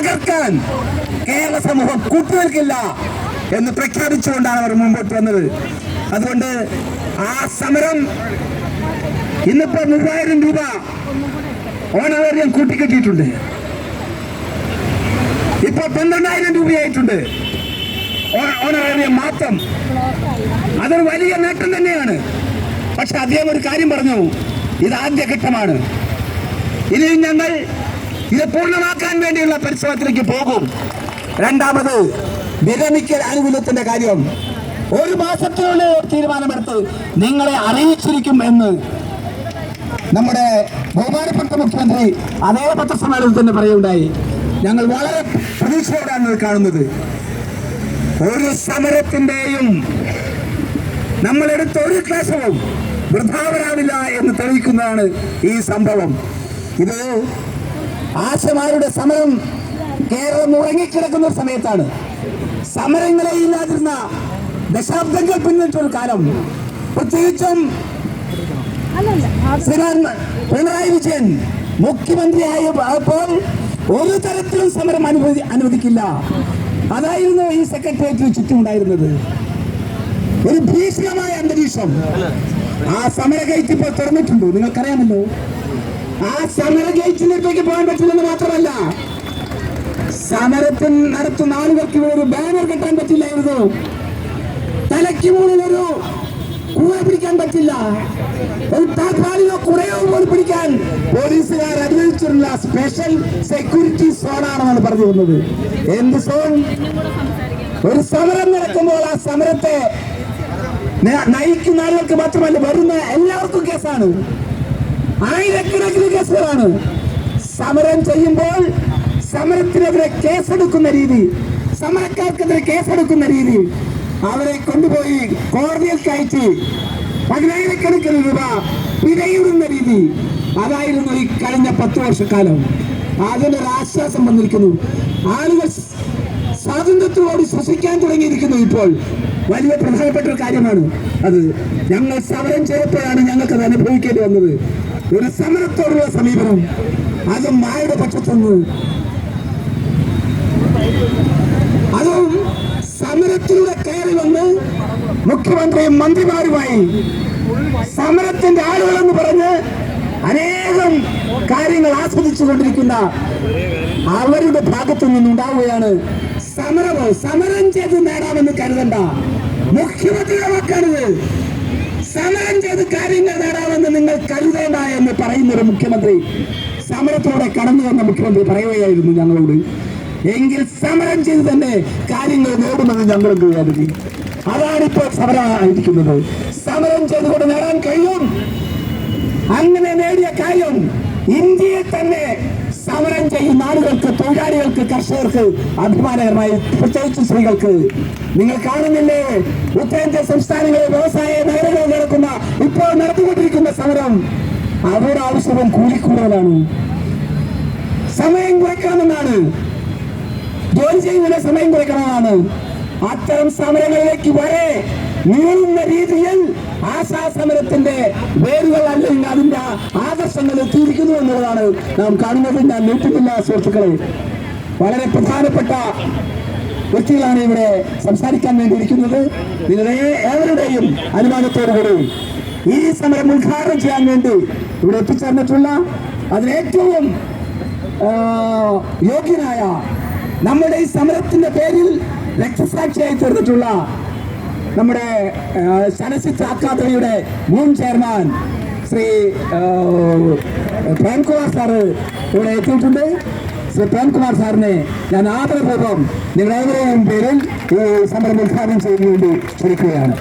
തകർക്കാൻ കേരള സമൂഹം കൂട്ടുനിൽക്കില്ല എന്ന് പ്രഖ്യാപിച്ചുകൊണ്ടാണ് അവർ മുമ്പോട്ട് വന്നത്. അതുകൊണ്ട് ആ സമരം ഇന്നിപ്പോ 3000 രൂപ ഓണറേറിയം കൂട്ടിക്കെട്ടിയിട്ടുണ്ട്. ഇപ്പൊ 12,000 രൂപയായിട്ടുണ്ട് ഓണറേറിയം മാത്രം. അതൊരു വലിയ നേട്ടം തന്നെയാണ്. പക്ഷെ അദ്ദേഹം ഒരു കാര്യം പറഞ്ഞു, ഇത് ആദ്യഘട്ടമാണ്. ഇനിയും ഞങ്ങൾ ഇത് പൂർണ്ണമാക്കാൻ വേണ്ടിയുള്ള പരിശ്രമത്തിലേക്ക് പോകും. രണ്ടാമത് വിരമിക്കൽ ആനുകൂല്യത്തിന്റെ കാര്യം 1 മാസത്തിനുള്ളിൽ തീരുമാനമെടുത്ത് നിങ്ങളെ അറിയിച്ചിരിക്കും എന്ന് നമ്മുടെ ബഹുമാനപ്പെട്ട മുഖ്യമന്ത്രി അതേ പത്രസമ്മേളനത്തിൽ തന്നെ പറയുകയുണ്ടായി. ഞങ്ങൾ വളരെ പ്രതീക്ഷയോടാണ് ഇത് കാണുന്നത്. ഒരു സമരത്തിന്റെയും നമ്മളെടുത്ത ഒരു ക്ലേശവും വൃഥാവരാവില്ല എന്ന് തെളിയിക്കുന്നതാണ് ഈ സംഭവം. ഇത് ആശമാരുടെ സമരം കേരളം ഉറങ്ങിക്കിടക്കുന്ന സമയത്താണ്. സമരങ്ങളെ ഇല്ലാതിരുന്ന ദശാബ്ദങ്ങൾ പിന്നിട്ടൊരു കാലം. പ്രത്യേകിച്ചും പിണറായി വിജയൻ മുഖ്യമന്ത്രിയായപ്പോൾ ഒരു തരത്തിലും സമരം അനുവദിക്കില്ല. അതായിരുന്നു ഈ സെക്രട്ടേറിയറ്റിന് ചുറ്റുമുണ്ടായിരുന്നത്. ഒരു ഭീഷണമായ അന്തരീക്ഷം. ആ സമര ഗേറ്റ് ഇപ്പോൾ തുറന്നിട്ടുണ്ട്, നിങ്ങൾക്കറിയാമല്ലോ. ആ സമര ഗേറ്റിലേക്ക് പോകാൻ പറ്റില്ലെന്ന് മാത്രമല്ല, സമരത്തിൽ നടത്തുന്ന ആളുകൾക്ക് ഒരു ബാനർ കെട്ടാൻ പറ്റില്ലായിരുന്നു. തലയ്ക്ക് മുകളിൽ ഒരു കൂറ പിടിക്കാൻ പറ്റില്ല. ഒരു താൽക്കാലിക കുറയോ പോലും പിടിക്കാൻ പോലീസുകാർ അനുവദിച്ചിട്ടുള്ള സ്പെഷ്യൽ സെക്യൂരിറ്റി സോണാണെന്നാണ് പറഞ്ഞു വന്നത്. എന്ത് സോൺ? ഒരു സമരം നടക്കുമ്പോൾ ആ സമരത്തെ നയിക്കുന്ന ആളുകൾക്ക് മാത്രമല്ല, വരുന്ന എല്ലാവർക്കും കേസാണ്. ആയിരക്കണക്കിന് കേസുകളാണ്. സമരം ചെയ്യുമ്പോൾ സമരത്തിനെതിരെ കേസെടുക്കുന്ന രീതി, സമരക്കാർക്കെതിരെ കേസെടുക്കുന്ന രീതി, അവരെ കൊണ്ടുപോയി കോടതിയിൽ കയറ്റി 10,000-കണക്കിന് രൂപ പിഴയിടുന്ന രീതി, അതായിരുന്നു ഈ കഴിഞ്ഞ 10 വർഷക്കാലം. അതിനൊരു ആശ്വാസം വന്നിരിക്കുന്നു. ആളുകൾ സ്വാതന്ത്ര്യത്തോട് ശ്വസിക്കാൻ തുടങ്ങിയിരിക്കുന്നു. ഇപ്പോൾ വലിയ പ്രധാനപ്പെട്ട ഒരു കാര്യമാണ് അത്. ഞങ്ങൾ സമരം ചെയ്തപ്പോഴാണ് ഞങ്ങൾക്കത് അനുഭവിക്കേണ്ടി വന്നത്. ഒരു സമരത്തോടുള്ള സമീപനം, അതും മായുടെ പക്ഷത്തുനിന്ന്, അതും സമരത്തിലൂടെ കയറി വന്ന് മുഖ്യമന്ത്രിയും മന്ത്രിമാരുമായി സമരത്തിന്റെ ആളുകളെന്ന് പറഞ്ഞ് അനേകം കാര്യങ്ങൾ ആസ്വദിച്ചു കൊണ്ടിരിക്കുന്ന അവരുടെ ഭാഗത്തു നിന്നുണ്ടാവുകയാണ് സമരമോ. സമരം ചെയ്ത് നേടാമെന്ന് കരുതണ്ട, മുഖ്യമന്ത്രിയുടെ വാക്കാണിത്. സമരം ചെയ്ത് കാര്യങ്ങൾ നേടാമെന്ന് നിങ്ങൾ കരുതേണ്ട എന്ന് പറയുന്നൊരു മുഖ്യമന്ത്രി, സമരത്തോടെ കടന്നു വന്ന മുഖ്യമന്ത്രി പറയുകയായിരുന്നു ഞങ്ങളോട്. എങ്കിൽ സമരം ചെയ്ത് തന്നെ കാര്യങ്ങൾ നേടുമെന്ന് ഞങ്ങൾ കരുതി. അതാണിപ്പോൾ സമരമായിരിക്കുന്നത്. സമരം ചെയ്തുകൊണ്ട് നേടാൻ കഴിയും. അങ്ങനെ നേടിയ കാര്യം ഇന്ത്യയിൽ തന്നെ സമരം ചെയ്യുന്ന ആളുകൾക്ക്, തൊഴിലാളികൾക്ക്, കർഷകർക്ക് അഭിമാനകരമായി, പ്രത്യേകിച്ച് സ്ത്രീകൾക്ക്. നിങ്ങൾ കാണുന്നില്ലേ, ഉത്തരേന്ത്യ സംസ്ഥാനങ്ങളിൽ വ്യവസായ നഗരങ്ങളിൽ നടക്കുന്ന, ഇപ്പോൾ നടത്തിക്കൊണ്ടിരിക്കുന്ന സമരം, അവരുടെ ആവശ്യവും കൂലിക്കൂടുതലാണ്. സമയം കുറയ്ക്കണമെന്നാണ്, ജോലി ചെയ്യുന്നതിന് സമയം കുറയ്ക്കണമെന്നാണ്. അത്തരം സമരങ്ങളിലേക്ക് വരെ നീളുന്ന രീതിയിൽ ആശാ സമരത്തിന്റെ വേരുകൾ അല്ലെങ്കിൽ അതിന്റെ ആദർശങ്ങൾ എത്തിയിരിക്കുന്നു എന്നുള്ളതാണ് നാം കാണുന്നത്. ഞാൻ നീട്ടുന്നില്ല സുഹൃത്തുക്കളെ. വളരെ പ്രധാനപ്പെട്ട വ്യക്തികളാണ് ഇവിടെ സംസാരിക്കാൻ വേണ്ടിയിരിക്കുന്നത്. നിങ്ങളുടെ ഏവരുടെയും അനുമാനത്തോടുകൂടി ഈ സമരം ഉദ്ഘാടനം ചെയ്യാൻ വേണ്ടി ഇവിടെ എത്തിച്ചേർന്നിട്ടുള്ള അതിനേറ്റവും യോഗ്യനായ, നമ്മുടെ ഈ സമരത്തിന്റെ പേരിൽ രക്തസാക്ഷിയായി തീർന്നിട്ടുള്ള നമ്മുടെ ചലച്ചിത്ര അക്കാദമിയുടെ മുൻ ചെയർമാൻ ശ്രീ പ്രേംകുമാർ സാറ് ഇവിടെ എത്തിയിട്ടുണ്ട്. ശ്രീ പ്രേംകുമാർ സാറിനെ ഞാൻ ആദരപൂർവ്വം നിങ്ങളേവരെയും പേരിൽ ഈ സമരം ഉദ്ഘാടനം ചെയ്യാൻ വേണ്ടി ക്ഷണിക്കുകയാണ്.